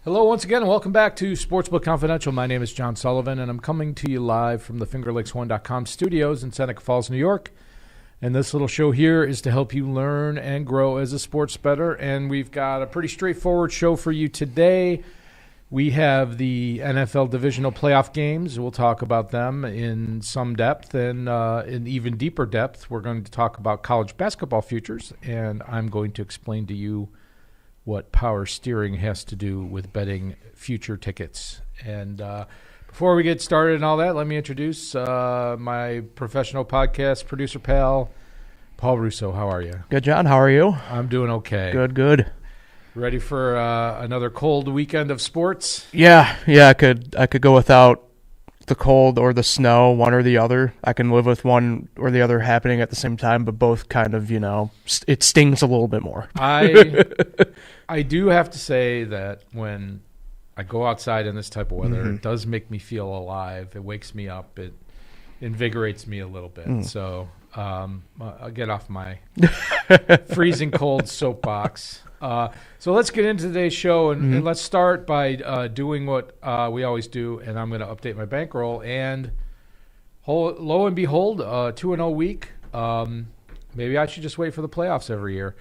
Hello once again, and welcome back to Sportsbook Confidential. My name is John Sullivan, and I'm coming to you live from the FingerLakes1.com studios in Seneca Falls, New York. And this little show here is to help you learn and grow as a sports bettor. And we've got a pretty straightforward show for you today. We have the NFL divisional playoff games. We'll talk about them in some depth, and in even deeper depth, we're going to talk about college basketball futures, and I'm going to explain to you what power steering has to do with betting future tickets. And before we get started and all that, let me introduce my professional podcast producer pal, Paul Russo. How are you? Good, John. How are you? I'm doing okay. Good. Ready for another cold weekend of sports? Yeah. I could go without the cold or the snow, one or the other. I can live with one or the other happening at the same time, but both kind of, it stings a little bit more. I do have to say that when I go outside in this type of weather, it does make me feel alive. It wakes me up. It invigorates me a little bit. So I'll get off my freezing cold soapbox. So let's get into today's show, and let's start by doing what we always do, and I'm going to update my bankroll. And lo and behold, 2-0 week. Maybe I should just wait for the playoffs every year.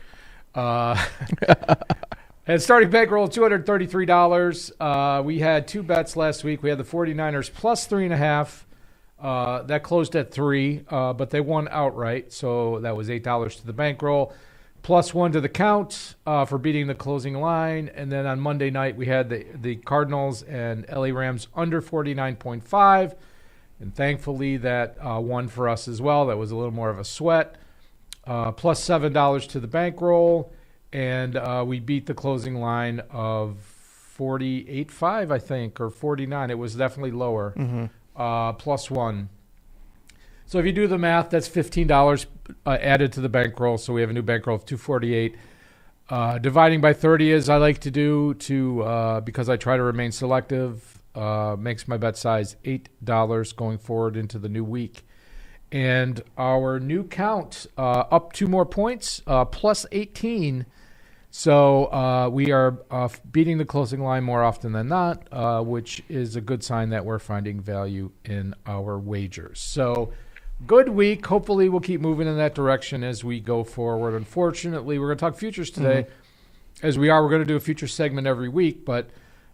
And starting bankroll, $233. We had two bets last week. We had the 49ers plus 3.5. That closed at 3, but they won outright, so that was $8 to the bankroll. Plus 1 to the count for beating the closing line. And then on Monday night, we had the Cardinals and LA Rams under 49.5. And thankfully, that won for us as well. That was a little more of a sweat. Plus $7 to the bankroll. And we beat the closing line of 48.5, I think, or 49. It was definitely lower. Plus 1. So if you do the math, that's $15 added to the bankroll. So we have a new bankroll of $248. Dividing by 30, as I like to do, because I try to remain selective, makes my bet size $8 going forward into the new week. And our new count up 2 more points, plus 18. So we are beating the closing line more often than not, which is a good sign that we're finding value in our wagers. So good week. Hopefully we'll keep moving in that direction as we go forward. Unfortunately, we're going to talk futures today. As we are, we're going to do a futures segment every week, but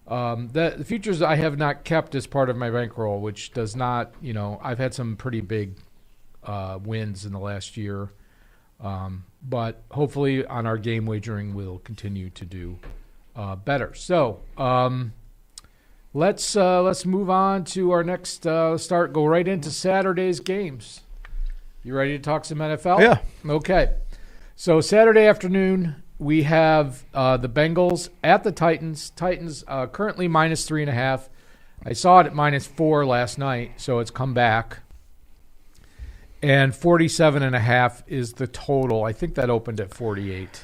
the futures I have not kept as part of my bankroll, which does not, I've had some pretty big wins in the last year. But hopefully on our game wagering, we'll continue to do better. So let's move on to our next start. Go right into Saturday's games. You ready to talk some NFL? Yeah. Okay. So Saturday afternoon, we have the Bengals at the Titans. Titans currently minus 3.5. I saw it at minus 4 last night, so it's come back. And 47.5 is the total. I think that opened at 48.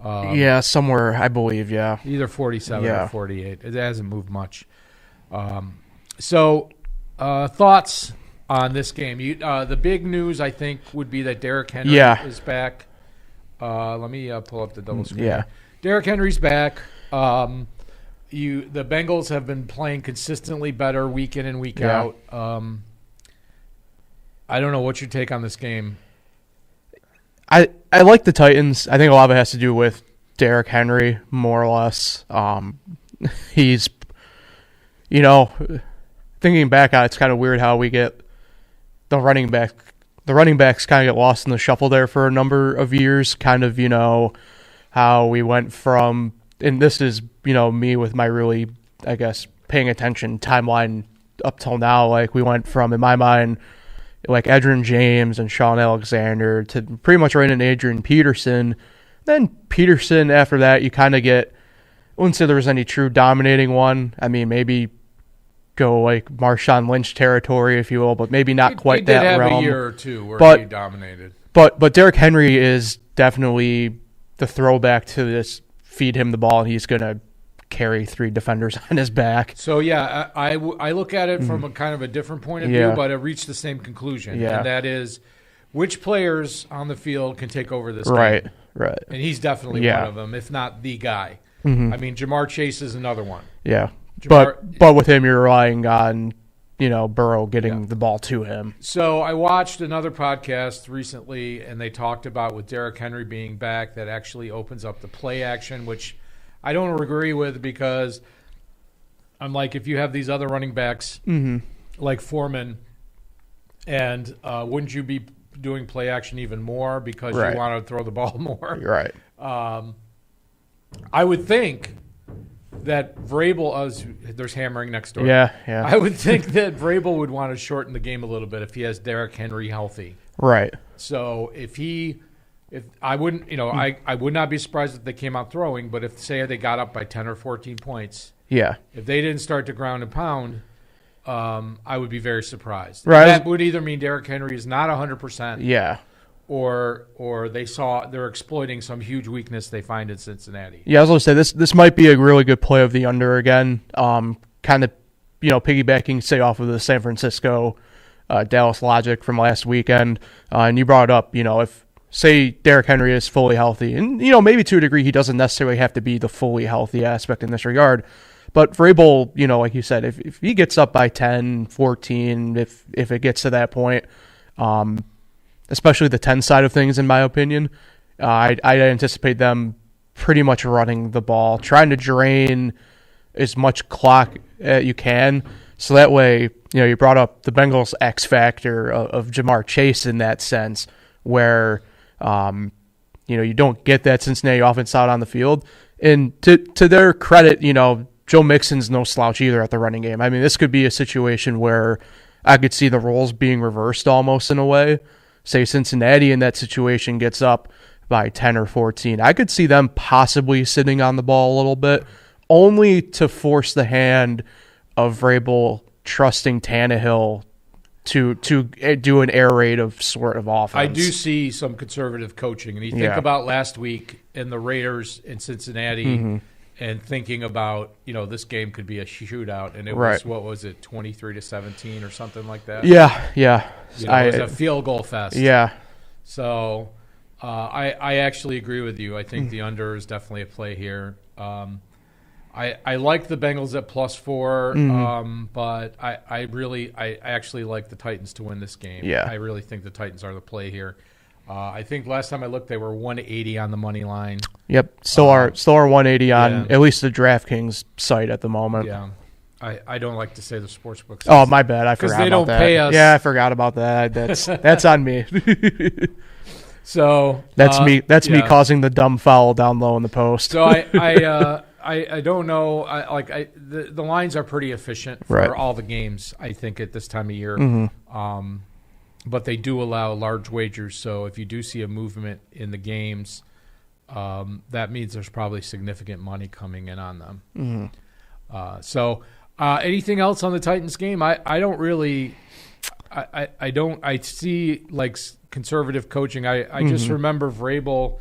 Yeah, somewhere, I believe, yeah. Either 47 or 48. It hasn't moved much. So thoughts on this game? The big news, I think, would be that Derrick Henry is back. Let me pull up the double screen. Yeah. Derrick Henry's back. The Bengals have been playing consistently better week in and week out. I don't know what's your take on this game. I like the Titans. I think a lot of it has to do with Derrick Henry, more or less. He's, thinking back on it, it's kind of weird how we get the running backs kind of get lost in the shuffle there for a number of years. Kind of, how we went from, and this is, me with my really, I guess, paying attention timeline up till now. Like we went from, in my mind, like Edgerrin James and Sean Alexander to pretty much right in Adrian Peterson. Then Peterson, after that, you kind of get, I wouldn't say there was any true dominating one. I mean, maybe go like Marshawn Lynch territory, if you will, but maybe not quite that realm. He did have a year or two where he dominated. But Derrick Henry is definitely the throwback to this, feed him the ball and he's going to carry 3 defenders on his back. So, yeah, I look at it from a kind of a different point of view, but I reached the same conclusion, and that is which players on the field can take over this game. Right. And he's definitely one of them, if not the guy. Mm-hmm. I mean, Jamar Chase is another one. Yeah. But with him, you're relying on, Burrow getting the ball to him. So I watched another podcast recently, and they talked about with Derrick Henry being back, that actually opens up the play action, which I don't agree with, because I'm like, if you have these other running backs like Foreman, and wouldn't you be doing play action even more because you want to throw the ball more? Right. I would think that Vrabel, there's hammering next door. Yeah. I would think that Vrabel would want to shorten the game a little bit if he has Derrick Henry healthy. Right. So if I wouldn't, I would not be surprised if they came out throwing, but if, say, they got up by 10 or 14 points, if they didn't start to ground and pound, I would be very surprised. Right. That would either mean Derrick Henry is not 100%. Yeah. Or they're exploiting some huge weakness they find in Cincinnati. Yeah, I was going to say this might be a really good play of the under again. Kind of, piggybacking, say, off of the San Francisco, Dallas logic from last weekend. And you brought it up, if, say, Derrick Henry is fully healthy, and, maybe to a degree he doesn't necessarily have to be the fully healthy aspect in this regard. But Vrabel, like you said, if he gets up by 10, 14, if it gets to that point, especially the 10 side of things, in my opinion, I anticipate them pretty much running the ball, trying to drain as much clock as you can. So that way, you brought up the Bengals' X factor of Jamar Chase in that sense, where, you don't get that Cincinnati offense out on the field. And to their credit, Joe Mixon's no slouch either at the running game. I mean, this could be a situation where I could see the roles being reversed almost in a way. Say Cincinnati in that situation gets up by 10 or 14. I could see them possibly sitting on the ball a little bit, only to force the hand of Vrabel trusting Tannehill to do an air raid of sort of offense. I do see some conservative coaching. And you think about last week in the Raiders in Cincinnati and thinking about, this game could be a shootout. And it was, what was it, 23-17 or something like that? Yeah. It was a field goal fest. Yeah. So I actually agree with you. I think the under is definitely a play here. I like the Bengals at +4, but I actually like the Titans to win this game. Yeah. I really think the Titans are the play here. I think last time I looked, they were 180 on the money line. Yep, still are 180 on at least the DraftKings site at the moment. Yeah, I don't like to say the Sportsbook. Oh, my bad. I forgot about that. Because they don't pay us. Yeah, I forgot about that. That's on me. So that's me. That's me causing the dumb foul down low in the post. So I don't know. The lines are pretty efficient for all the games, I think, at this time of year. But they do allow large wagers. So if you do see a movement in the games, that means there's probably significant money coming in on them. So anything else on the Titans game? I don't really. I see like conservative coaching. I just remember Vrabel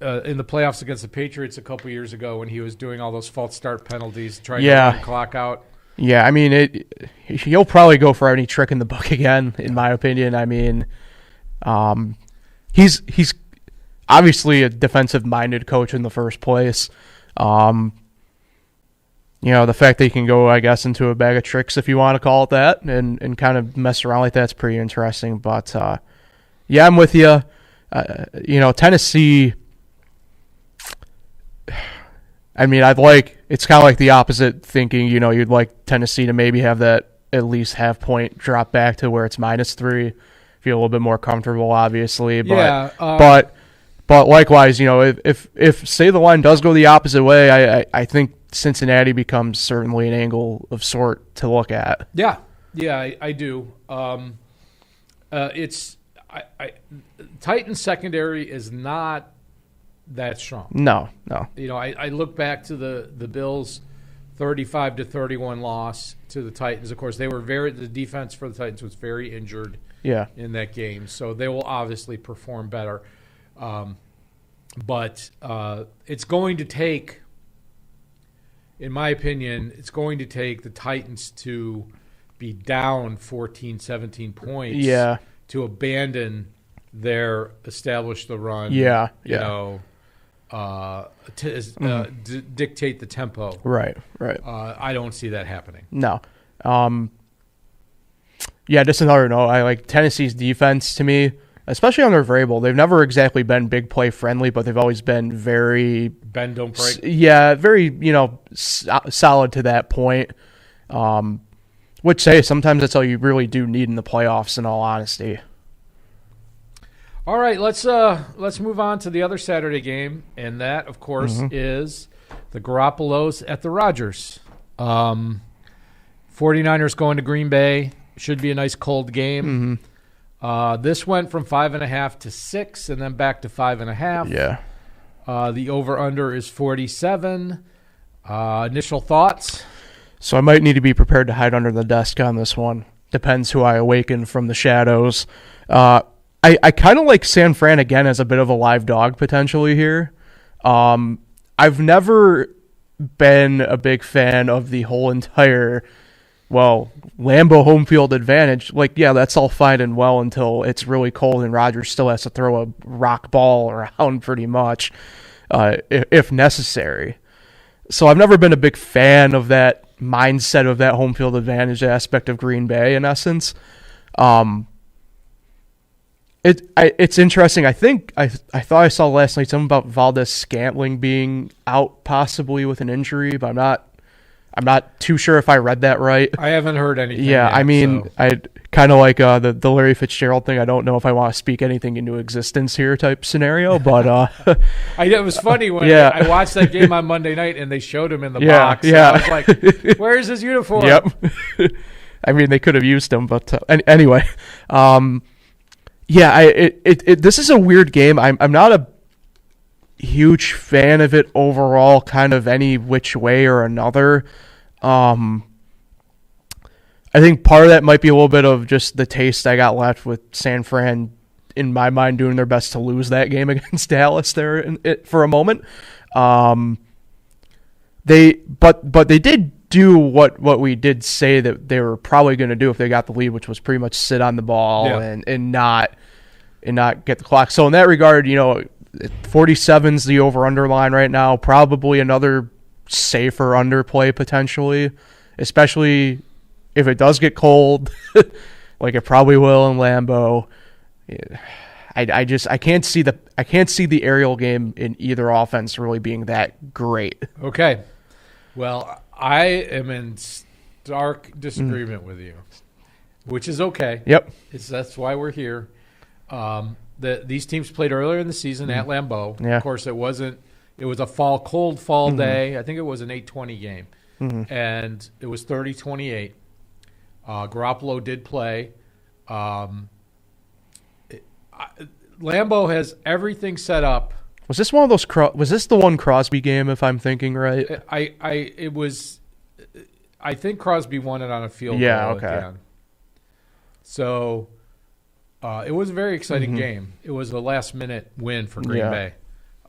in the playoffs against the Patriots a couple years ago when he was doing all those false start penalties, trying to run the clock out. Yeah, I mean, he'll probably go for any trick in the book again, in my opinion. I mean, he's obviously a defensive-minded coach in the first place. The fact that he can go, I guess, into a bag of tricks, if you want to call it that, and kind of mess around like that's pretty interesting. But, I'm with you. Tennessee, I mean, it's kind of like the opposite thinking, you'd like Tennessee to maybe have that at least half point drop back to where it's -3. Feel a little bit more comfortable, obviously. But, but likewise, if say the line does go the opposite way, I think Cincinnati becomes certainly an angle of sort to look at. Yeah, I do. Titans secondary is not that strong. No. I look back to the Bills' 35-31 loss to the Titans. Of course, the defense for the Titans was very injured in that game, so they will obviously perform better. But it's going to take, in my opinion, the Titans to be down 14, 17 points to abandon their establish the run. dictate the tempo. Right. I don't see that happening. No. Yeah, just another note. I like Tennessee's defense to me, especially under Vrabel. They've never exactly been big play friendly, but they've always been very bend don't break. Yeah, very solid to that point. Which sometimes that's all you really do need in the playoffs. In all honesty. All right, let's move on to the other Saturday game, and that, of course, is the Garoppolos at the Rodgers. 49ers going to Green Bay. Should be a nice cold game. This went from 5.5 to 6, and then back to 5.5. Yeah. The over/under is 47. Initial thoughts? So I might need to be prepared to hide under the desk on this one. Depends who I awaken from the shadows. I kind of like San Fran again as a bit of a live dog potentially here. I've never been a big fan of the whole entire, Lambeau home field advantage. Like, yeah, that's all fine and well until it's really cold and Rodgers still has to throw a rock ball around pretty much, if necessary. So I've never been a big fan of that mindset of that home field advantage aspect of Green Bay in essence. It's interesting. I think I thought I saw last night something about Valdez-Scantling being out possibly with an injury, but I'm not too sure if I read that right. I haven't heard anything. Yeah, yet, I mean, so. I kind of like the Larry Fitzgerald thing. I don't know if I want to speak anything into existence here type scenario, but it was funny when I watched that game on Monday night and they showed him in the box. Yeah, I was like, "Where's his uniform?" Yep. I mean, they could have used him, but anyway. Yeah, this is a weird game. I'm not a huge fan of it overall, kind of any which way or another. I think part of that might be a little bit of just the taste I got left with San Fran, in my mind, doing their best to lose that game against Dallas there for a moment. They did do what we did say that they were probably going to do if they got the lead, which was pretty much sit on the ball and not get the clock. So in that regard, 47's the over-under line right now. Probably another safer underplay potentially, especially if it does get cold, like it probably will in Lambeau. I can't see the aerial game in either offense really being that great. Okay. Well, I am in stark disagreement with you, which is okay. Yep. That's why we're here. These teams played earlier in the season at Lambeau. Yeah. Of course, it was a cold fall day. I think it was an 8:20 game, and it was 30-28. Garoppolo did play. Lambeau has everything set up. Was this one of those? Was this the one Crosby game? If I'm thinking right, It was. I think Crosby won it on a field goal. Yeah. Okay. Again. So, it was a very exciting game. It was a last-minute win for Green Bay.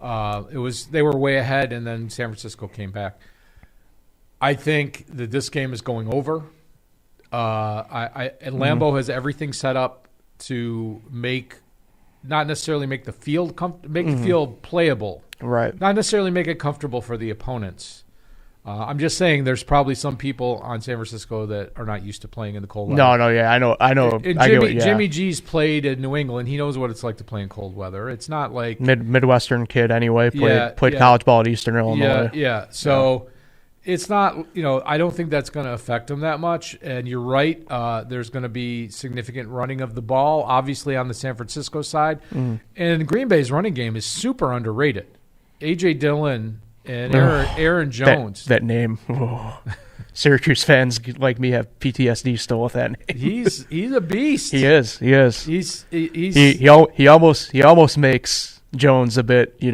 They were way ahead, and then San Francisco came back. I think that this game is going over. And Lambeau has everything set up to not necessarily make the field the field playable, right? Not necessarily make it comfortable for the opponents. I'm just saying there's probably some people on San Francisco that are not used to playing in the cold weather. No, yeah, I know. And Jimmy G's played in New England. He knows what it's like to play in cold weather. It's not like Midwestern kid anyway. Played college ball at Eastern Illinois. Yeah. So it's not. I don't think that's going to affect him that much. And you're right. There's going to be significant running of the ball, obviously on the San Francisco side. And Green Bay's running game is super underrated. A.J. Dillon and Aaron Jones. That name. Oh. Syracuse fans like me have PTSD still with that name. He's a beast. He is. He almost makes Jones a bit, he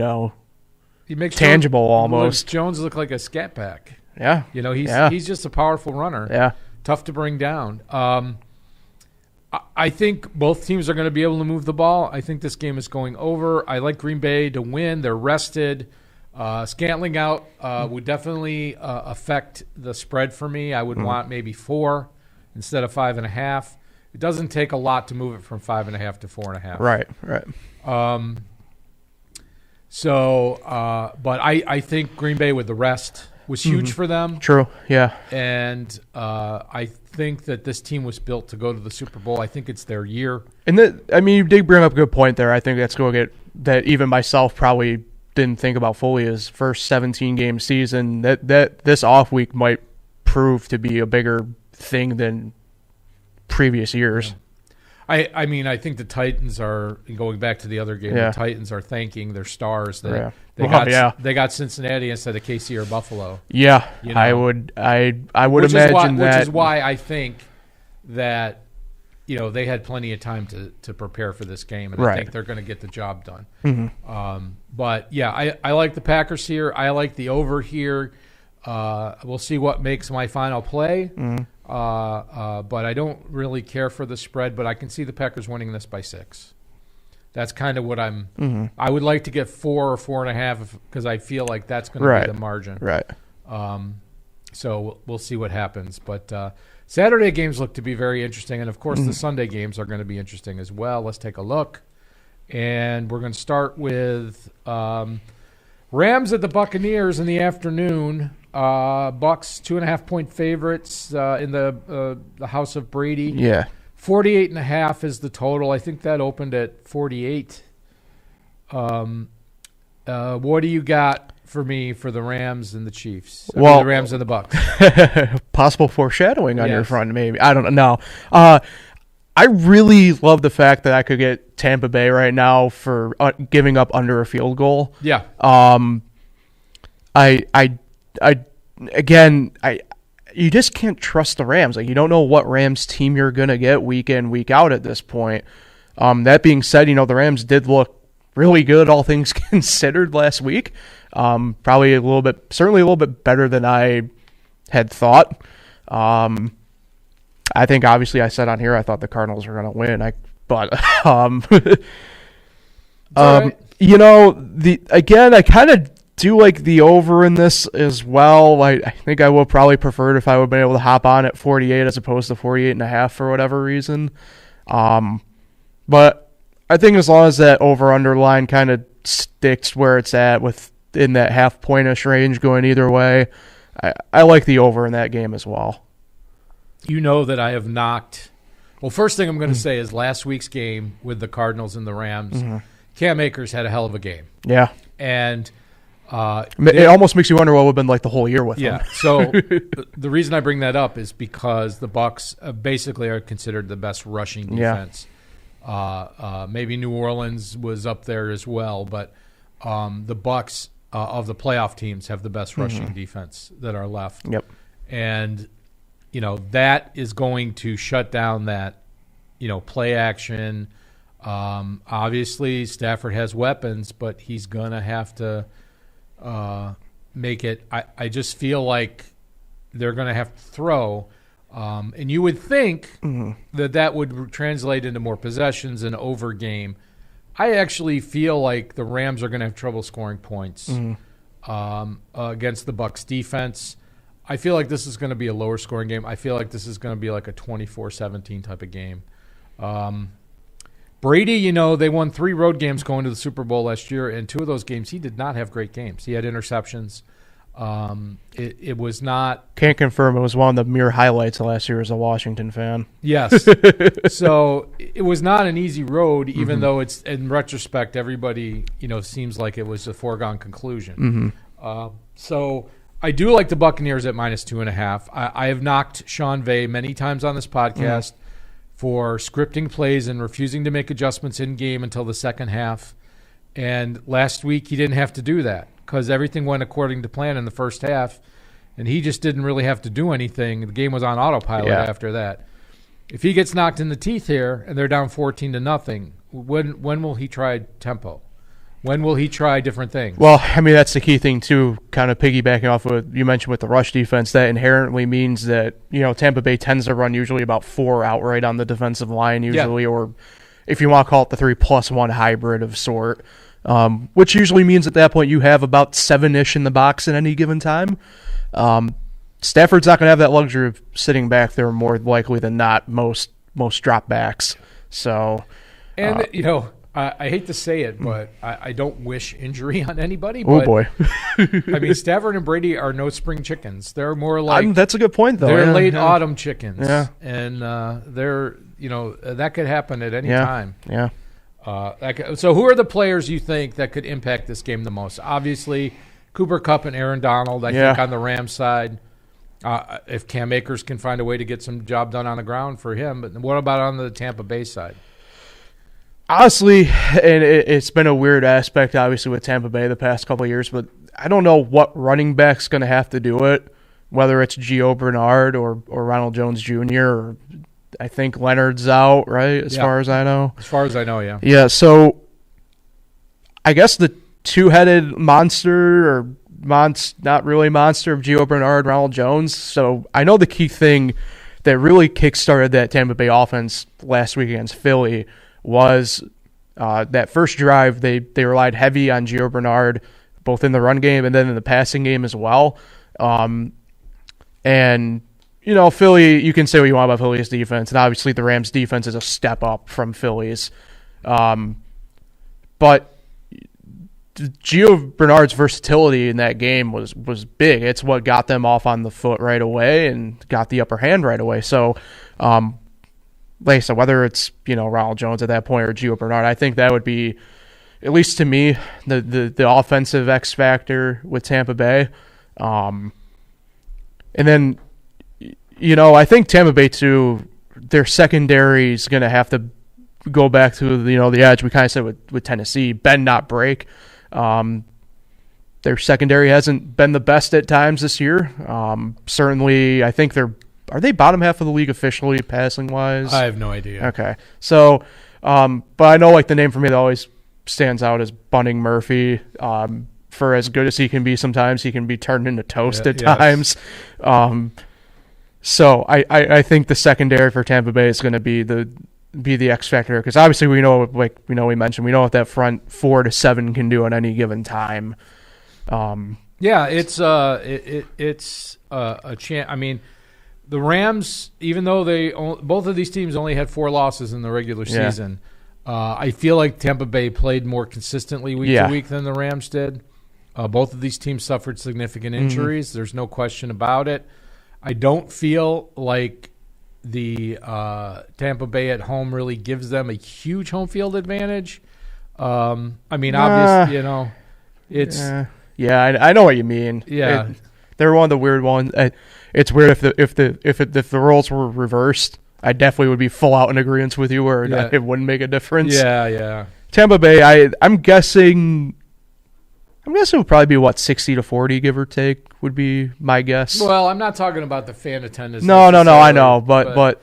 makes tangible almost. Jones look like a scat pack. Yeah. He's just a powerful runner. Yeah. Tough to bring down. I think both teams are going to be able to move the ball. I think this game is going over. I like Green Bay to win. They're rested. Scantling out would definitely affect the spread for me. I would want maybe 4 instead of 5.5. It doesn't take a lot to move it from 5.5 to 4.5. Right. So, but I think Green Bay with the rest was huge for them. True, yeah. And I think that this team was built to go to the Super Bowl. I think it's their year. And you did bring up a good point there. I think that's going to get that even myself probably didn't think about fully his first 17-game season. That this off week might prove to be a bigger thing than previous years. Yeah. I mean, I think the Titans are, going back to the other game, the Titans are thanking their stars that they got Cincinnati instead of KC or Buffalo. Yeah, you know? I would imagine that. Which is why I think that, they had plenty of time to prepare for this game, and I think they're going to get the job done. Mm-hmm. But, yeah, I like the Packers here. I like the over here. We'll see what makes my final play. Mm-hmm. But I don't really care for the spread, but I can see the Packers winning this by 6. That's kind of what I would like to get 4 or 4.5 because I feel like that's going to be the margin. Right. So we'll see what happens. But Saturday games look to be very interesting. And, of course, the Sunday games are going to be interesting as well. Let's take a look. And we're going to start with Rams at the Buccaneers in the afternoon. Bucks 2.5-point favorites in the house of Brady. Yeah, 48.5 is the total. I think that opened at 48. What do you got for me for the Rams and the Chiefs? The Rams and the Bucks. Possible foreshadowing on your front, maybe. I don't know. I really love the fact that I could get Tampa Bay right now for giving up under a field goal. Yeah. You just can't trust the Rams. Like, you don't know what Rams team you're gonna get week in, week out at this point. That being said, the Rams did look really good, all things considered, last week. Certainly a little bit better than I had thought. I think obviously I said on here I thought the Cardinals were gonna win. I kind of do like the over in this as well. I think I would probably prefer it if I would have been able to hop on at 48 as opposed to 48.5 for whatever reason. But I think as long as that over-under line kind of sticks where it's at within that half-point-ish range going either way, I like the over in that game as well. You know that I have knocked – well, first thing I'm going to say is last week's game with the Cardinals and the Rams, Cam Akers had a hell of a game. Yeah. And – it almost makes you wonder what would have been like the whole year with them. Yeah. So the reason I bring that up is because the Bucs basically are considered the best rushing defense. Yeah. Maybe New Orleans was up there as well, but the Bucs of the playoff teams have the best rushing defense that are left. Yep. And that is going to shut down that play action. Obviously, Stafford has weapons, but he's gonna have to. Make it. I just feel like they're going to have to throw, and you would think that would translate into more possessions and over game. I actually feel like the Rams are going to have trouble scoring points against the Bucs defense. I feel like this is going to be a lower scoring game. I feel like this is going to be like a 24-17 type of game. Brady, they won 3 road games going to the Super Bowl last year, and 2 of those games he did not have great games. He had interceptions. It was not... Can't confirm it was one of the mere highlights of last year as a Washington fan. Yes. So it was not an easy road, even though it's, in retrospect, everybody, seems like it was a foregone conclusion. So I do like the Buccaneers at -2.5. I have knocked Sean Vay many times on this podcast for scripting plays and refusing to make adjustments in-game until the second half. And last week he didn't have to do that because everything went according to plan in the first half, and he just didn't really have to do anything. The game was on autopilot after that. If he gets knocked in the teeth here and they're down 14-0, when will he try tempo? When will he try different things? Well, I mean, that's the key thing, too, kind of piggybacking off what you mentioned with the rush defense. That inherently means that, Tampa Bay tends to run usually about 4 outright on the defensive line usually, or if you want to call it the 3+1 hybrid of sort, which usually means at that point you have about 7-ish in the box at any given time. Stafford's not going to have that luxury of sitting back there more likely than not most drop backs. So, and I hate to say it, but I don't wish injury on anybody. Oh, but, boy. I mean, Stafford and Brady are no spring chickens. They're more like that's a good point, though. they're late autumn chickens. Yeah. And they're, that could happen at any time. Yeah. So who are the players you think that could impact this game the most? Obviously, Cooper Kupp and Aaron Donald, I think, on the Rams side. If Cam Akers can find a way to get some job done on the ground for him. But what about on the Tampa Bay side? Honestly, and it's been a weird aspect, obviously, with Tampa Bay the past couple of years, but I don't know what running back's going to have to do it, whether it's Gio Bernard or Ronald Jones Jr. or I think Leonard's out, right, as far as I know. As far as I know, yeah. Yeah, so I guess the two-headed monster or not really monster of Gio Bernard, Ronald Jones. So I know the key thing that really kickstarted that Tampa Bay offense last week against Philly was that first drive. They relied heavy on Gio Bernard, both in the run game and then in the passing game as well. And, Philly, you can say what you want about Philly's defense, and obviously the Rams' defense is a step up from Philly's. But Gio Bernard's versatility in that game was big. It's what got them off on the foot right away and got the upper hand right away. So, like I said, whether it's Ronald Jones at that point or Gio Bernard, I think that would be, at least to me, the offensive X factor with Tampa Bay. And then, I think Tampa Bay too, their secondary is going to have to go back to the edge we kind of said with Tennessee, bend not break. Their secondary hasn't been the best at times this year. Certainly, I think are they bottom half of the league officially passing wise? I have no idea. Okay, so but I know the name for me that always stands out is Bunning Murphy. For as good as he can be, sometimes he can be turned into toast at times. So I think the secondary for Tampa Bay is going to be the X factor, because obviously we know what that front 4 to 7 can do at any given time. It's a chance. I mean, the Rams, even though both of these teams only had 4 losses in the regular season, I feel like Tampa Bay played more consistently week to week than the Rams did. Both of these teams suffered significant injuries. Mm-hmm. There's no question about it. I don't feel like the Tampa Bay at home really gives them a huge home field advantage. Obviously, it's I know what you mean. Yeah, they're one of the weird ones. It's weird if the roles were reversed. I definitely would be full out in agreement with you, where it wouldn't make a difference. Yeah. Tampa Bay, I'm guessing it would probably be 60-40, give or take, would be my guess. Well, I'm not talking about the fan attendance. No, I know, but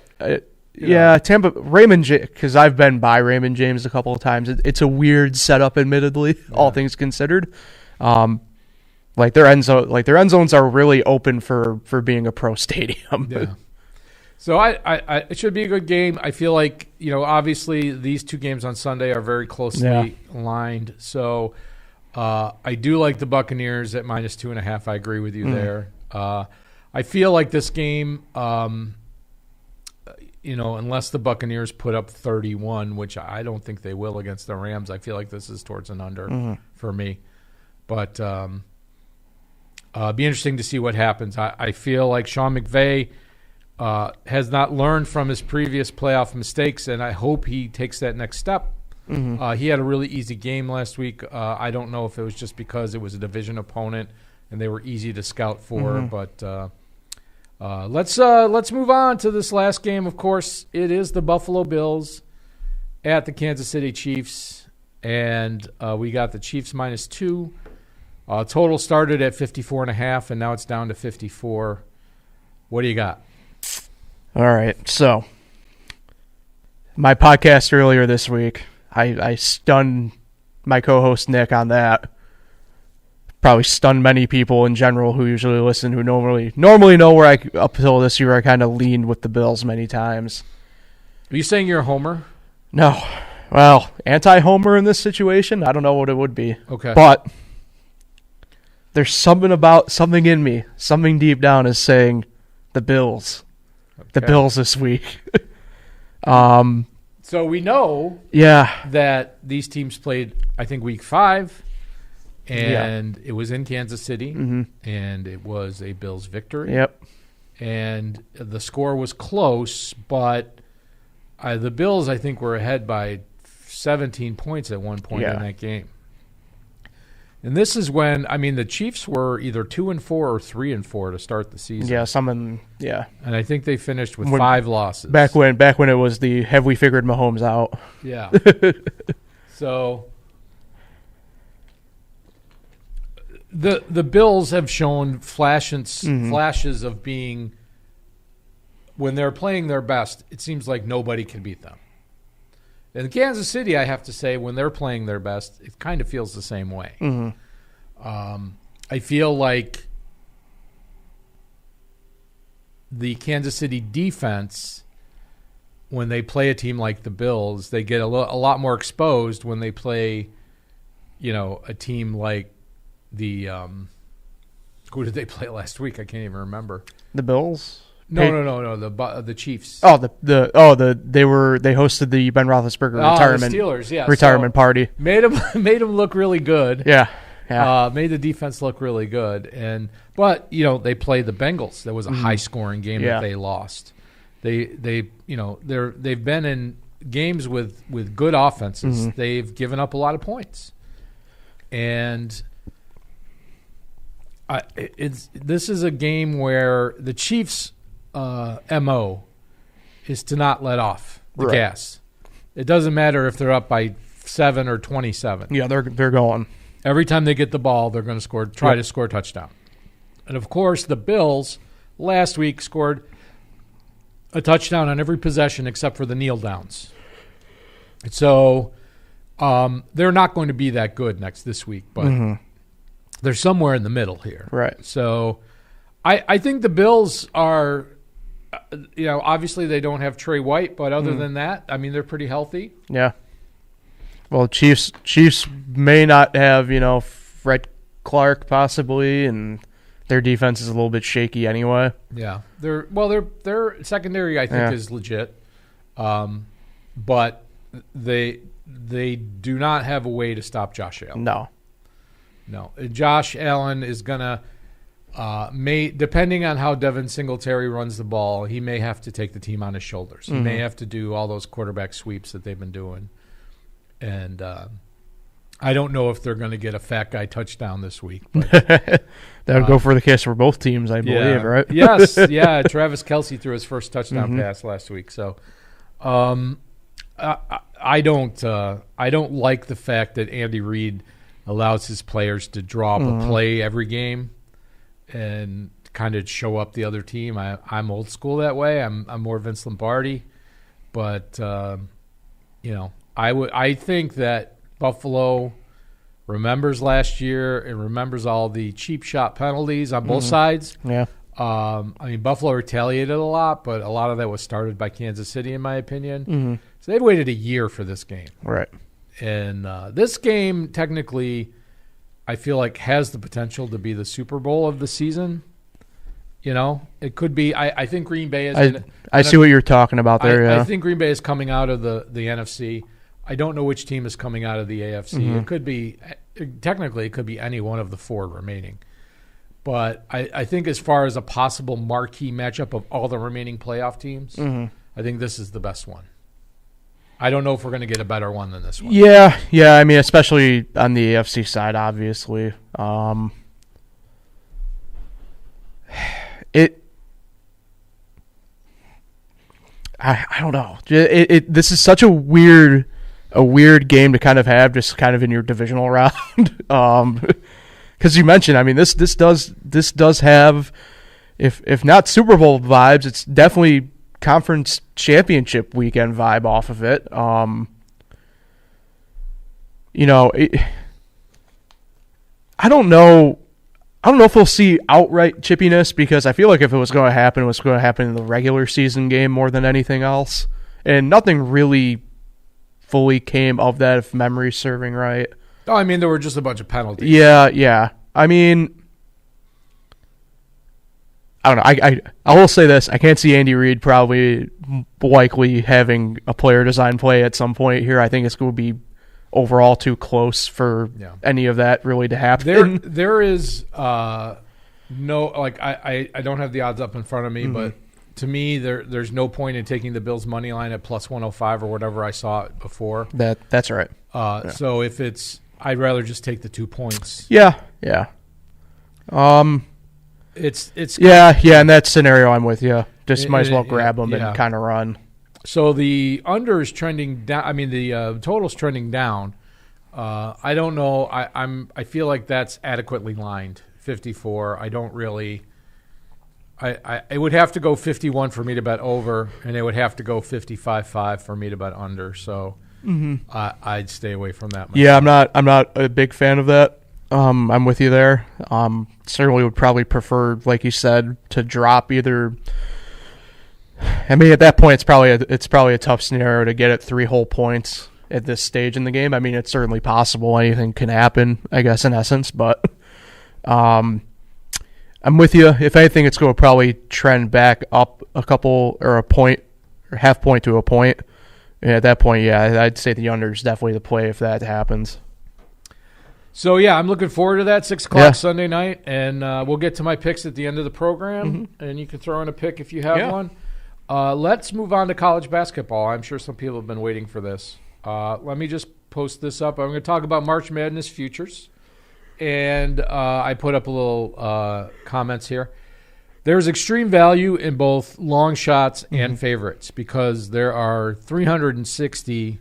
Tampa Raymond James, because I've been by Raymond James a couple of times. It's a weird setup, admittedly, all things considered. Their end zones are really open for being a pro stadium. Yeah. So it should be a good game. I feel like obviously these two games on Sunday are very closely aligned. So. I do like the Buccaneers at -2.5. I agree with you there. I feel like this game, unless the Buccaneers put up 31, which I don't think they will against the Rams, I feel like this is towards an under for me. But be interesting to see what happens. I feel like Sean McVay has not learned from his previous playoff mistakes, and I hope he takes that next step. Mm-hmm. He had a really easy game last week. I don't know if it was just because it was a division opponent and they were easy to scout for. But let's move on to this last game. Of course, it is the Buffalo Bills at the Kansas City Chiefs, and we got the Chiefs -2. Total started at 54.5, and now it's down to 54. What do you got? All right, so my podcast earlier this week, I stunned my co-host Nick on that. Probably stunned many people in general who usually listen, who normally know where up until this year I kind of leaned with the Bills many times. Are you saying you're a homer? No. Well, anti-homer in this situation? I don't know what it would be. Okay. But there's something in me, something deep down is saying the Bills. Okay. The Bills this week. So we know that these teams played, I think, week 5, and it was in Kansas City, and it was a Bills victory. Yep. And the score was close, but the Bills, I think, were ahead by 17 points at one point in that game. And this is when, I mean, the Chiefs were either 2-4 or 3-4 to start the season. Yeah, And I think they finished with 5 losses. Back when it was the have we figured Mahomes out? Yeah. So the Bills have shown flashes of being, when they're playing their best, it seems like nobody can beat them. In Kansas City, I have to say, when they're playing their best, it kind of feels the same way. I feel like the Kansas City defense, when they play a team like the Bills, they get a lot more exposed when they play, a team like the who did they play last week? I can't even remember. The Bills? No. The Chiefs. They hosted the Ben Roethlisberger retirement the Steelers, retirement party. Made them look really good. Yeah. Made the defense look really good, but they played the Bengals. That was a high scoring game that they lost. They've been in games with good offenses. They've given up a lot of points, and this is a game where the Chiefs' MO is to not let off the gas. It doesn't matter if they're up by 7 or 27. Yeah, they're going. Every time they get the ball, they're going to try to score a touchdown. And of course, the Bills last week scored a touchdown on every possession except for the kneel downs. So they're not going to be that good this week, but they're somewhere in the middle here. Right. So I think the Bills are, obviously they don't have Trey White, but other than that, I mean, they're pretty healthy. Yeah. Well, Chiefs may not have, Fred Clark possibly, and their defense is a little bit shaky anyway. Yeah. Their secondary, I think, is legit. But they do not have a way to stop Josh Allen. No. Josh Allen is going to depending on how Devin Singletary runs the ball, he may have to take the team on his shoulders. He may have to do all those quarterback sweeps that they've been doing. And I don't know if they're going to get a fat guy touchdown this week. But, that would go for the case for both teams, I believe, right? Yes, yeah. Travis Kelce threw his first touchdown pass last week. So I don't like the fact that Andy Reid allows his players to draw up a play every game and kind of show up the other team. I'm old school that way. I'm more Vince Lombardi, but I think that Buffalo remembers last year and remembers all the cheap shot penalties on both sides. Yeah. Buffalo retaliated a lot, but a lot of that was started by Kansas City, in my opinion. So they'd waited a year for this game. Right. And this game, technically, I feel like has the potential to be the Super Bowl of the season. It could be. I think Green Bay is. I see what you're talking about there. I think Green Bay is coming out of the NFC. I don't know which team is coming out of the AFC. It could be, technically, it could be any one of the 4 remaining. But I think as far as a possible marquee matchup of all the remaining playoff teams, I think this is the best one. I don't know if we're going to get a better one than this one. Yeah. I mean, especially on the AFC side, obviously. I don't know. This is such a weird game to kind of have just kind of in your divisional round. Because you mentioned, I mean, this does have, if not Super Bowl vibes, it's definitely conference championship weekend vibe off of it. I don't know if we'll see outright chippiness, because I feel like if it was going to happen, it was going to happen in the regular season game more than anything else. And nothing really fully came of that, if memory's serving right. Oh, I mean, there were just a bunch of penalties. Yeah. I mean, I don't know. I will say this. I can't see Andy Reid probably likely having a player design play at some point here. I think it's going to be overall too close for any of that really to happen. There is no, like, I don't have the odds up in front of me, but to me, there's no point in taking the Bills money line at plus 105 or whatever I saw it before. That's right. So if it's, I'd rather just take the 2 points. Yeah. It's in that scenario, I'm with you. Just might as well grab them and kind of run. So the under is trending down. I mean, the total's trending down. I don't know. I feel like that's adequately lined. 54. I don't really. It would have to go 51 for me to bet over, and it would have to go 55.5 for me to bet under. So I'd stay away from that. Myself. Yeah, I'm not a big fan of that. I'm with you there. Certainly would probably prefer, like you said, to drop either. I mean, at that point, it's probably a tough scenario to get at 3 whole points at this stage in the game. I mean, it's certainly possible. Anything can happen, I guess, in essence. But I'm with you. If anything, it's going to probably trend back up a couple or a point or half point to a point. And at that point, I'd say the under is definitely the play if that happens. So, I'm looking forward to that, 6 o'clock Sunday night, and we'll get to my picks at the end of the program, and you can throw in a pick if you have one. Let's move on to college basketball. I'm sure some people have been waiting for this. Let me just post this up. I'm going to talk about March Madness futures, and I put up a little comments here. There's extreme value in both long shots and favorites because there are 360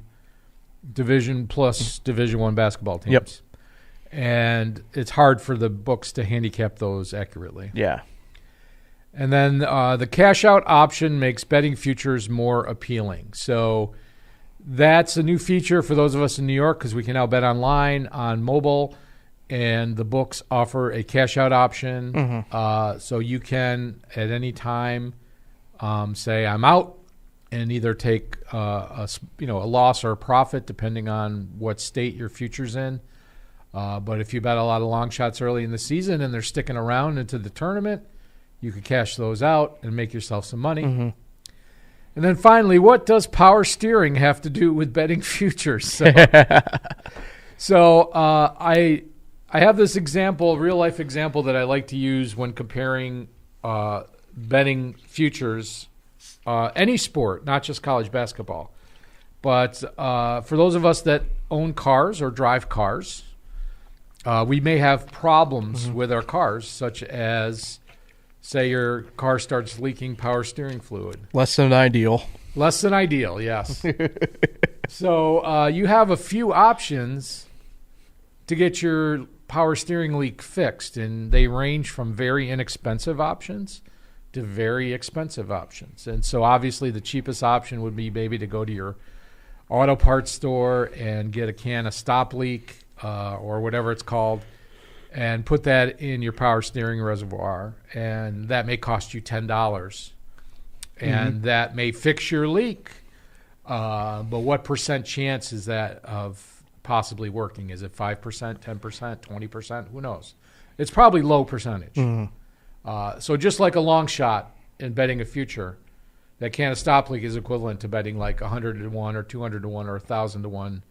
Division plus Division I basketball teams. Yep. And it's hard for the books to handicap those accurately. Yeah. And then the cash-out option makes betting futures more appealing. So that's a new feature for those of us in New York because we can now bet online on mobile, and the books offer a cash-out option. So you can, at any time, say, I'm out, and either take a loss or a profit depending on what state your future's in. But if you bet a lot of long shots early in the season and they're sticking around into the tournament, you could cash those out and make yourself some money. And then finally, what does power steering have to do with betting futures? So I have this example, real life example that I like to use when comparing betting futures, any sport, not just college basketball. But for those of us that own cars or drive cars, we may have problems with our cars, such as, say, your car starts leaking power steering fluid. Less than ideal. Less than ideal, yes. So you have a few options to get your power steering leak fixed, and they range from very inexpensive options to very expensive options. And so obviously the cheapest option would be maybe to go to your auto parts store and get a can of stop leak or whatever it's called, and put that in your power steering reservoir, and that may cost you $10, and that may fix your leak. But what percent chance is that of possibly working? Is it 5%, 10%, 20%? Who knows? It's probably low percentage. So just like a long shot in betting a future, that can of stop leak is equivalent to betting like 100 to 1 or 200 to 1 or 1,000 to 1.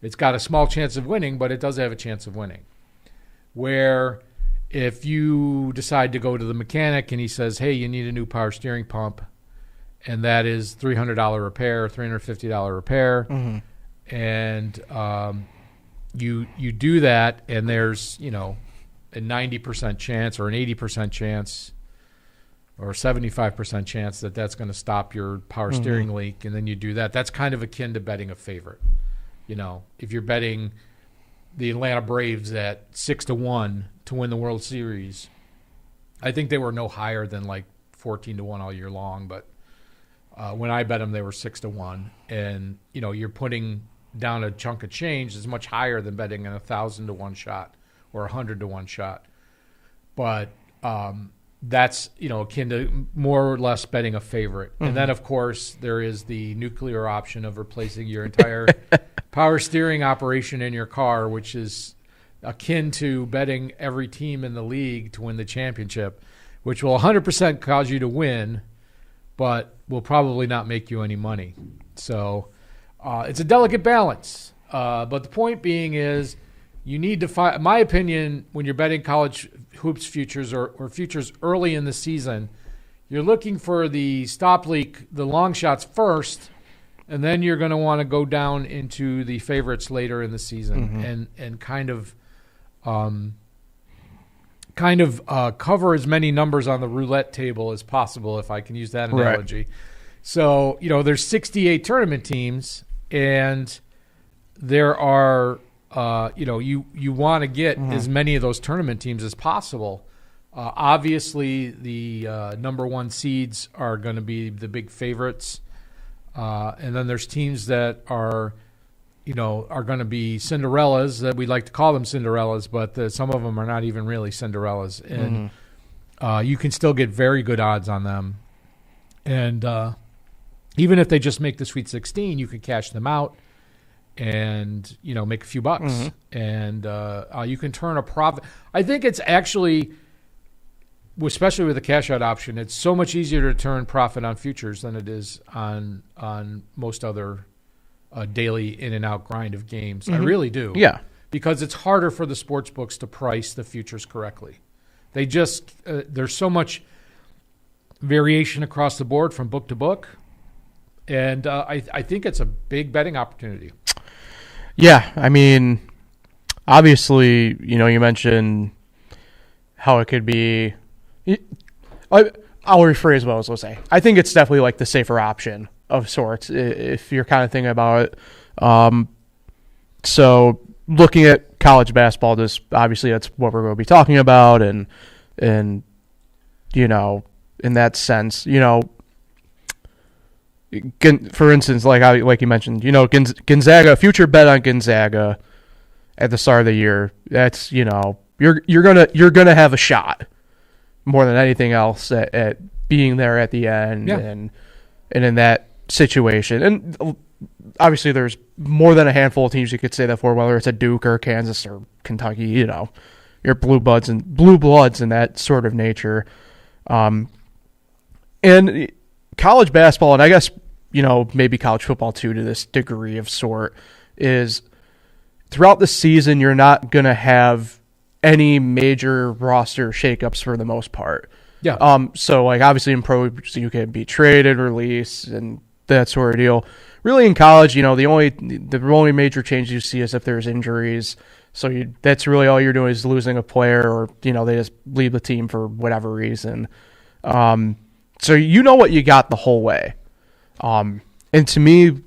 It's got a small chance of winning, but it does have a chance of winning. Where if you decide to go to the mechanic and he says, hey, you need a new power steering pump, and that is $300 repair, $350 repair, and you do that, and there's, a 90% chance or an 80% chance or 75% chance that that's going to stop your power steering leak, and then you do that. That's kind of akin to betting a favorite. If you're betting the Atlanta Braves at 6-1 to win the World Series, I think they were no higher than like 14-1 all year long. But when I bet them, they were 6-1, and you're putting down a chunk of change is much higher than betting an 1,000 to 1 shot or 100 to 1 shot. But that's akin to more or less betting a favorite. And then of course there is the nuclear option of replacing your entire power steering operation in your car, which is akin to betting every team in the league to win the championship, which will 100% cause you to win, but will probably not make you any money. So it's a delicate balance. But the point being is you need to find, in my opinion, when you're betting college hoops futures or futures early in the season, you're looking for the stop leak, the long shots first, and then you're going to want to go down into the favorites later in the season and kind of cover as many numbers on the roulette table as possible, if I can use that analogy. Right. So, there's 68 tournament teams, and there are, you want to get as many of those tournament teams as possible. Obviously, the number one seeds are going to be the big favorites. And then there's teams that are going to be Cinderellas, that we like to call them Cinderellas, but some of them are not even really Cinderellas. And you can still get very good odds on them. And even if they just make the Sweet 16, you can cash them out and, make a few bucks. And you can turn a profit. I think it's actually, especially with the cash out option, it's so much easier to turn profit on futures than it is on most other daily in and out grind of games. I really do. Yeah. Because it's harder for the sports books to price the futures correctly. They just, there's so much variation across the board from book to book. And I think it's a big betting opportunity. Yeah. I mean, obviously, you mentioned how it could be. I'll rephrase what I was going to say. I think it's definitely like the safer option of sorts if you're kind of thinking about it. So looking at college basketball, just obviously that's what we're going to be talking about, and in that sense, for instance, like you mentioned, Gonzaga, future bet on Gonzaga at the start of the year. That's you're gonna have a shot more than anything else at being there at the end and in that situation. And obviously there's more than a handful of teams you could say that for, whether it's a Duke or Kansas or Kentucky, your blue bloods in that sort of nature. And college basketball, and I guess, maybe college football too, to this degree of sort, is throughout the season you're not going to have any major roster shakeups for the most part. Yeah. So obviously in pro you can be traded, released, and that sort of deal. Really in college, the only major change you see is if there's injuries. So that's really all you're doing is losing a player, or they just leave the team for whatever reason. So what you got the whole way. And to me,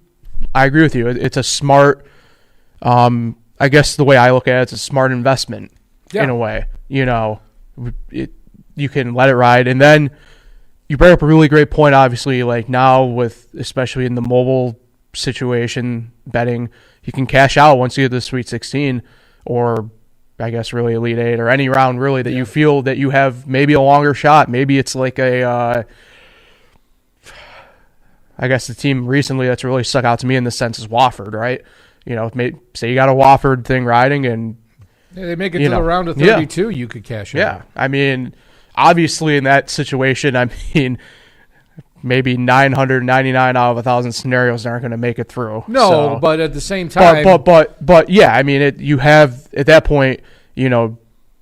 I agree with you. It's a smart. I guess the way I look at it, it's a smart investment. Yeah. In a way, you can let it ride. And then you bring up a really great point, obviously, now especially in the mobile situation betting, you can cash out once you get to the Sweet 16, or I guess really Elite 8, or any round really that you feel that you have maybe a longer shot. Maybe it's like I guess the team recently that's really stuck out to me in this sense is Wofford, right? Say you got a Wofford thing riding, and they make it to the round of 32, you could cash out. Yeah. I mean, obviously in that situation, maybe 999 out of 1,000 scenarios aren't going to make it through. No, but at the same time. But yeah, you have, at that point, you'll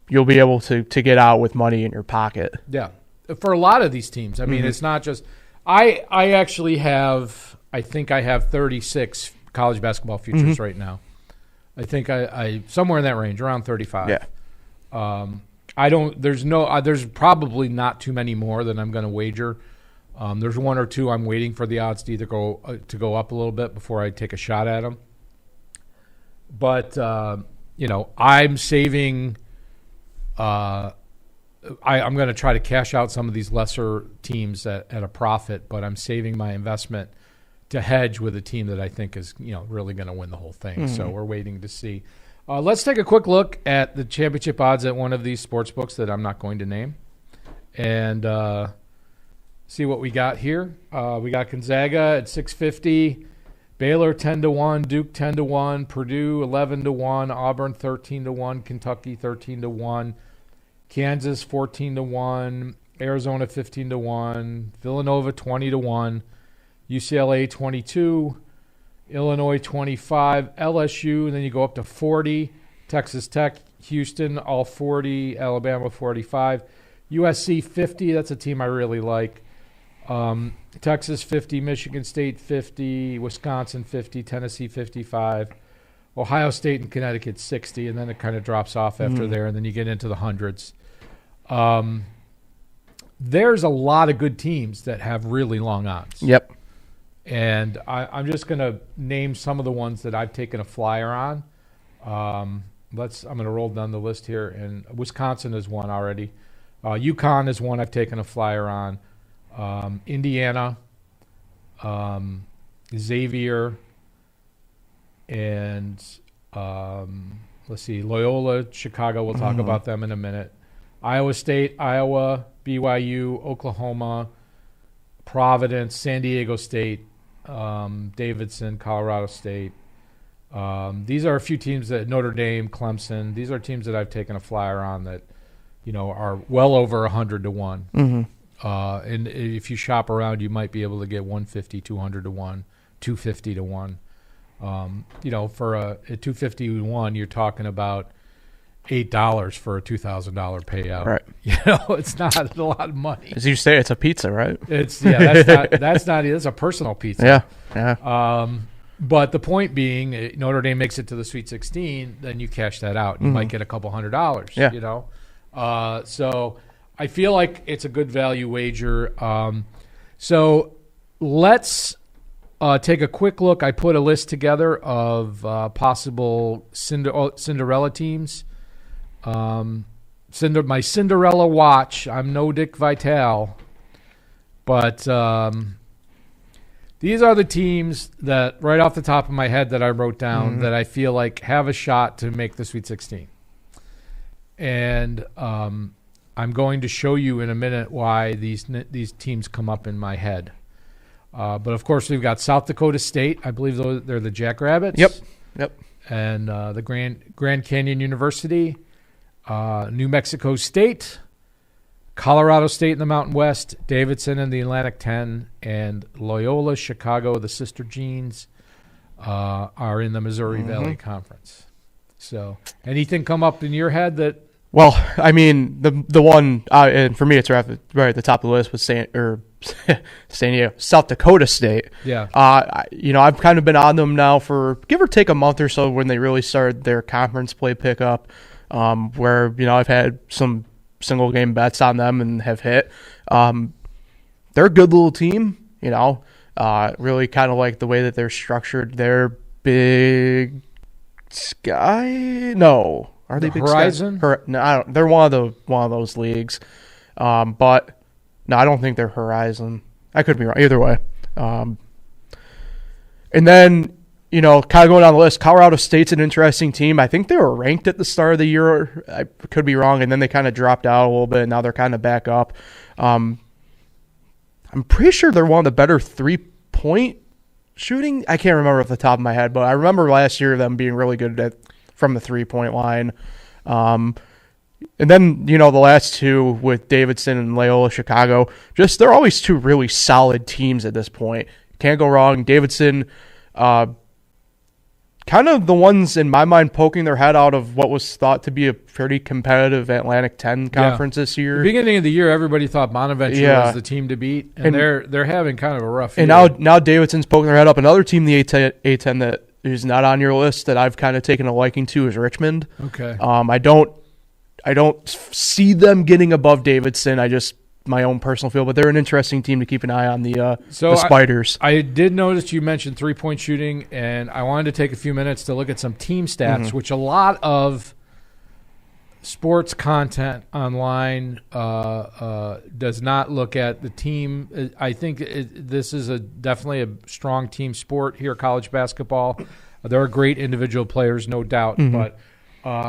be able to get out with money in your pocket. Yeah. For a lot of these teams. It's not just. I actually have, I think I have 36 college basketball futures right now. I think I somewhere in that range, around 35. Yeah. There's probably not too many more than I'm going to wager. There's one or two I'm waiting for the odds to either go up a little bit before I take a shot at them. But I'm saving. I'm going to try to cash out some of these lesser teams at a profit, but I'm saving my investment to hedge with a team that I think is really going to win the whole thing. So we're waiting to see. Let's take a quick look at the championship odds at one of these sports books that I'm not going to name, and see what we got here. We got Gonzaga at 650, Baylor 10-1, Duke 10-1, Purdue 11-1, Auburn 13-1, Kentucky 13-1, Kansas 14-1, Arizona 15-1, Villanova 20-1, UCLA 22, Illinois 25, LSU, and then you go up to 40, Texas Tech, Houston, all 40, Alabama 45, USC 50, that's a team I really like. Texas 50, Michigan State 50, Wisconsin 50, Tennessee 55, Ohio State and Connecticut 60, and then it kind of drops off after there, and then you get into the hundreds. There's a lot of good teams that have really long odds. Yep. And I'm just going to name some of the ones that I've taken a flyer on. I'm going to roll down the list here, and Wisconsin is one already. UConn is one I've taken a flyer on. Indiana, Xavier, and let's see, Loyola, Chicago. We'll talk about them in a minute. Iowa State, Iowa, BYU, Oklahoma, Providence, San Diego State, Davidson, Colorado State. These are a few teams that Notre Dame, Clemson. These are teams that I've taken a flyer on that, are well over 100-1. And if you shop around, you might be able to get 150, 200-1, 250-1. For a 250-1, you're talking about $8 for a $2,000 payout. Right. It's not a lot of money. As you say, it's a pizza, right? That's a personal pizza. Yeah. But the point being, Notre Dame makes it to the Sweet 16, then you cash that out. You might get a couple $100. Yeah. So I feel like it's a good value wager. So let's take a quick look. I put a list together of possible Cinderella teams. My Cinderella watch. I'm no Dick Vitale, but these are the teams that, right off the top of my head, that I wrote down that I feel like have a shot to make the Sweet 16. And I'm going to show you in a minute why these teams come up in my head. But of course, we've got South Dakota State. I believe they're the Jackrabbits. Yep. And the Grand Canyon University. New Mexico State, Colorado State in the Mountain West, Davidson in the Atlantic 10, and Loyola, Chicago, the Sister Jeans, are in the Missouri Valley Conference. So anything come up in your head that? Well, I mean, the one, and for me, it's right at the top of the list was South Dakota State. Yeah. I've kind of been on them now for give or take a month or so when they really started their conference play pickup. Where I've had some single game bets on them and have hit. They're a good little team, really kind of like the way that they're structured. They're Big Sky. No, are they Big Horizon? Sky? No, they're one of those leagues. But no, I don't think they're Horizon. I could be wrong. Either way. And then. Kind of going down the list, Colorado State's an interesting team. I think they were ranked at the start of the year. I could be wrong, and then they kind of dropped out a little bit, and now they're kind of back up. I'm pretty sure they're one of the better three-point shooting. I can't remember off the top of my head, but I remember last year them being really good from the three-point line. And then, the last two with Davidson and Loyola Chicago, they're always two really solid teams at this point. Can't go wrong. Davidson, kind of the ones in my mind poking their head out of what was thought to be a pretty competitive Atlantic 10 conference this year. The beginning of the year, everybody thought Bonaventure was the team to beat, and they're having kind of a rough year. And now Davidson's poking their head up. Another team, the A10 that is not on your list that I've kind of taken a liking to is Richmond. Okay. I don't see them getting above Davidson. My own personal feel, but they're an interesting team to keep an eye on, the Spiders. I did notice you mentioned three-point shooting, and I wanted to take a few minutes to look at some team stats, which a lot of sports content online does not look at the team. I think this is definitely a strong team sport here, college basketball. There are great individual players, no doubt, but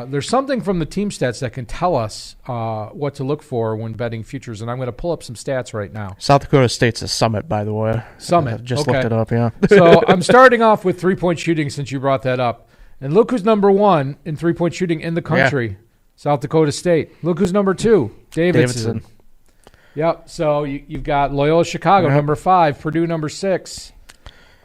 there's something from the team stats that can tell us what to look for when betting futures, and I'm going to pull up some stats right now. South Dakota State's a Summit, by the way. Summit. I just looked it up, yeah. So I'm starting off with three-point shooting since you brought that up. And look who's number one in three-point shooting in the country, South Dakota State. Look who's number two, Davidson. Yep. So you've got Loyola Chicago, number 5, Purdue, number 6.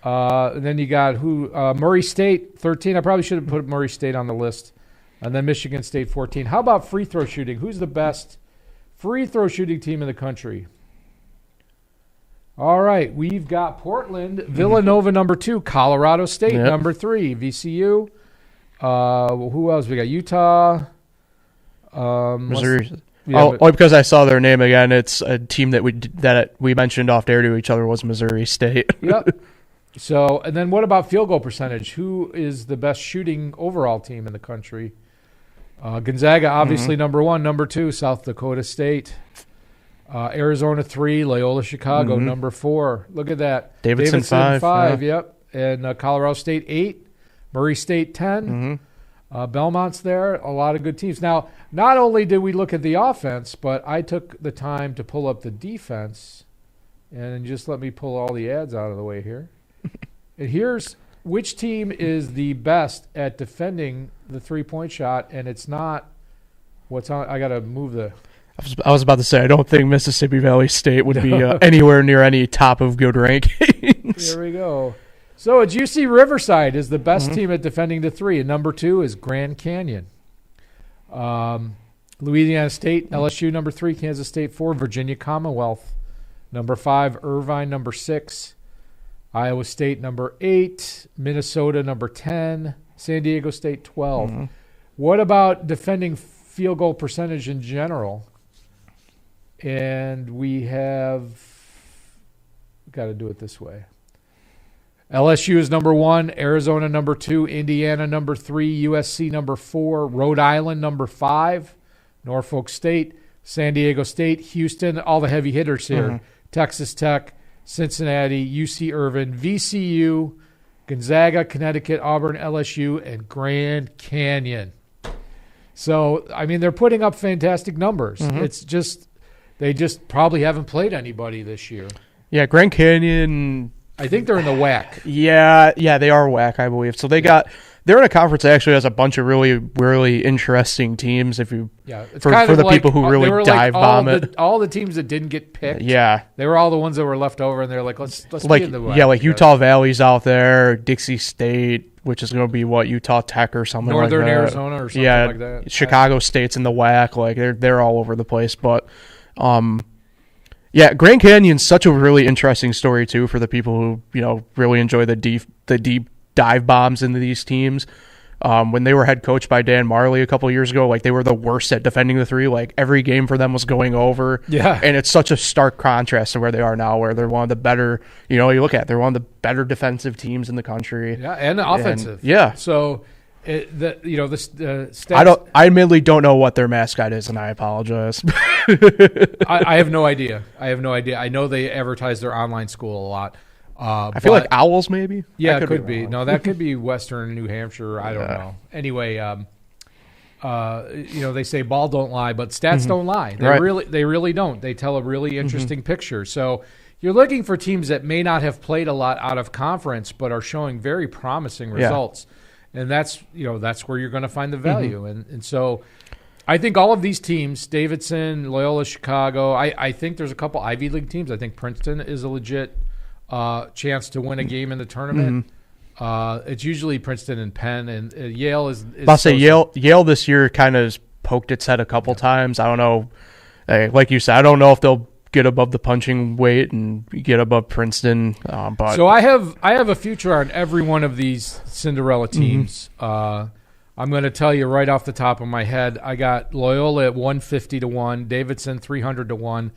And then you got Murray State, 13. I probably should have put Murray State on the list. And then Michigan State, 14. How about free throw shooting? Who's the best free throw shooting team in the country? All right. We've got Portland, Villanova, number 2, Colorado State, number 3, VCU. Who else? We got Utah. Missouri. Because I saw their name again. It's a team that we mentioned off air to each other was Missouri State. Yep. So, and then what about field goal percentage? Who is the best shooting overall team in the country? Gonzaga, obviously, number 1. Number 2, South Dakota State. Arizona, 3. Loyola Chicago, number 4. Look at that. Davidson 5. Yep. And Colorado State, 8. Murray State, 10. Belmont's there. A lot of good teams. Now, not only did we look at the offense, but I took the time to pull up the defense. And just let me pull all the ads out of the way here. And here's which team is the best at defending the three-point shot, and it's not what's on. I got to move the. I was about to say, I don't think Mississippi Valley State would be anywhere near any top of good rankings. There we go. So it's UC Riverside is the best team at defending the 3, and number 2 is Grand Canyon. Louisiana State, LSU, number 3, Kansas State, 4, Virginia Commonwealth, number 5, Irvine, number 6, Iowa State, number 8, Minnesota, number 10, San Diego State, 12. What about defending field goal percentage in general? And we have got to do it this way. LSU is number 1, Arizona number 2, Indiana number 3, USC number 4, Rhode Island number 5, Norfolk State, San Diego State, Houston, all the heavy hitters here, Texas Tech, Cincinnati, UC Irvine, VCU, Gonzaga, Connecticut, Auburn, LSU, and Grand Canyon. So, I mean, they're putting up fantastic numbers. It's just they just probably haven't played anybody this year. Yeah, Grand Canyon. I think they're in the WAC. Yeah, they are WAC, I believe. So they're in a conference that actually has a bunch of really, really interesting teams. If you, it's for the people who really dive bomb it, all the teams that didn't get picked. Yeah, they were all the ones that were left over, and they're like, let's be in the WAC. Yeah, like Utah Valley's out there, Dixie State, which is going to be Utah Tech or something like that. Northern Arizona or something like that. Chicago State's in the WAC. Like they're all over the place, but. Yeah, Grand Canyon's such a really interesting story too for the people who really enjoy the deep dive bombs into these teams. When they were head coached by Dan Marley a couple of years ago, like they were the worst at defending the 3. Like every game for them was going over. Yeah, and it's such a stark contrast to where they are now, where they're one of the better. You look at they're one of the better defensive teams in the country. Yeah, and offensive. So. The stats. I admittedly don't know what their mascot is, and I apologize. I have no idea. I know they advertise their online school a lot. I feel like Owls, maybe. Yeah, it could be. No, that could be Western New Hampshire. I don't know. Anyway, they say ball don't lie, but stats don't lie. They really don't. They tell a really interesting picture. So you're looking for teams that may not have played a lot out of conference, but are showing very promising results. Yeah. And that's where you're going to find the value. And so I think all of these teams, Davidson, Loyola Chicago, I think there's a couple Ivy League teams. I think Princeton is a legit chance to win a game in the tournament. It's usually Princeton and Penn, and Yale is I'll say Yale this year kind of poked its head a couple times. I don't know. Like you said, I don't know if they'll get above the punching weight and get above Princeton. But so I have a future on every one of these Cinderella teams. I'm going to tell you right off the top of my head. I got Loyola at 150-1, Davidson 300-1,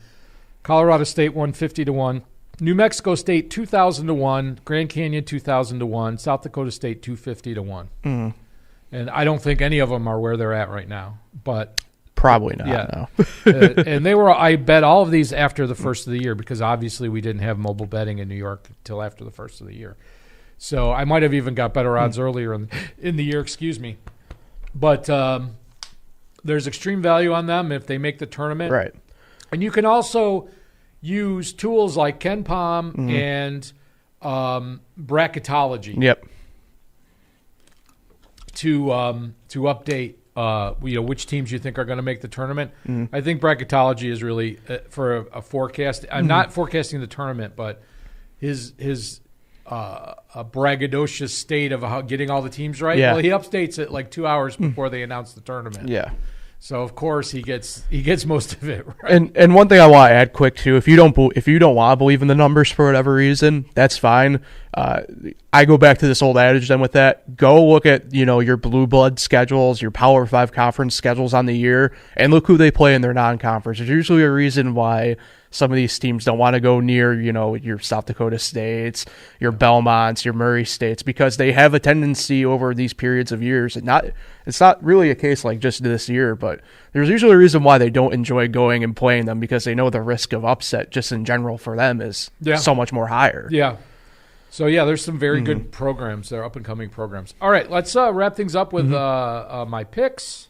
Colorado State 150-1, New Mexico State 2,000-1, Grand Canyon 2,000-1, South Dakota State 250-1. And I don't think any of them are where they're at right now, but. Probably not. Yeah, no. And they were. I bet all of these after the first of the year because obviously we didn't have mobile betting in New York until after the first of the year. So I might have even got better odds earlier in the year. Excuse me, but there's extreme value on them if they make the tournament. Right. And you can also use tools like Ken Palm and bracketology. Yep. To update which teams you think are going to make the tournament. I think bracketology is really for a forecast. I'm not forecasting the tournament, but his a braggadocious state of getting all the teams right. Yeah. Well, he updates it like 2 hours before they announce the tournament. Yeah. So of course he gets most of it right. And one thing I want to add quick too, if you don't want to believe in the numbers for whatever reason, that's fine. I go back to this old adage then with that. Go look at your blue blood schedules, your Power 5 conference schedules on the year, and look who they play in their non-conference. There's usually a reason why some of these teams don't want to go near your South Dakota States, your Belmonts, your Murray States, because they have a tendency over these periods of years. It's not really a case like just this year, but there's usually a reason why they don't enjoy going and playing them, because they know the risk of upset just in general for them is so much more higher. Yeah. So, there's some very good programs there, up-and-coming programs. All right, let's wrap things up with my picks.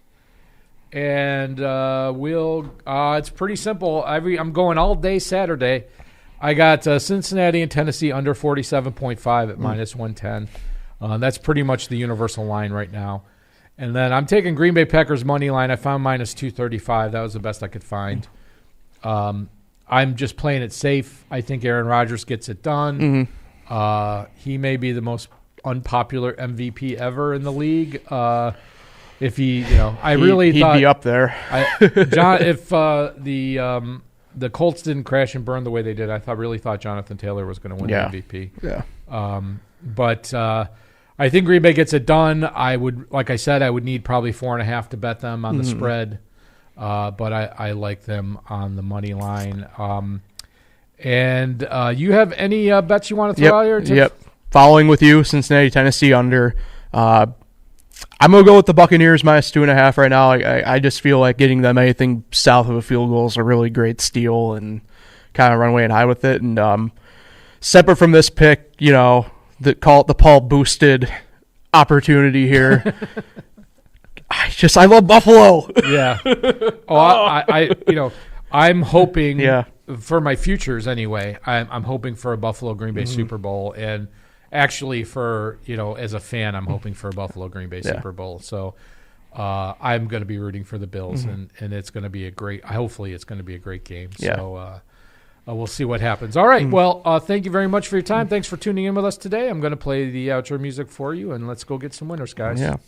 And it's pretty simple. I'm going all day Saturday. I got Cincinnati and Tennessee under 47.5 at minus 110. That's pretty much the universal line right now. And then I'm taking Green Bay Packers money line. I found minus 235. That was the best I could find. I'm just playing it safe. I think Aaron Rodgers gets it done. He may be the most unpopular MVP ever in the league. If he, he'd be up there. If the Colts didn't crash and burn the way they did, I really thought Jonathan Taylor was going to win the MVP. Yeah. But I think Green Bay gets it done. I would need probably 4.5 to bet them on the spread. But I like them on the money line. And you have any bets you want to throw out here? Yep. Following with you, Cincinnati, Tennessee under. I'm going to go with the Buccaneers minus 2.5 right now. I just feel like getting them anything south of a field goal is a really great steal and kind of run away and high with it. And separate from this pick, call it the Paul boosted opportunity here. I love Buffalo. Yeah. I'm hoping for my futures anyway. I'm hoping for a Buffalo Green Bay Super Bowl, and actually for as a fan, I'm hoping for a Buffalo Green Bay Super Bowl. So I'm going to be rooting for the Bills, and it's going to be hopefully it's going to be a great game. So we'll see what happens. All right. Well, thank you very much for your time. Thanks for tuning in with us today. I'm going to play the outro music for you, and let's go get some winners, guys. Yeah.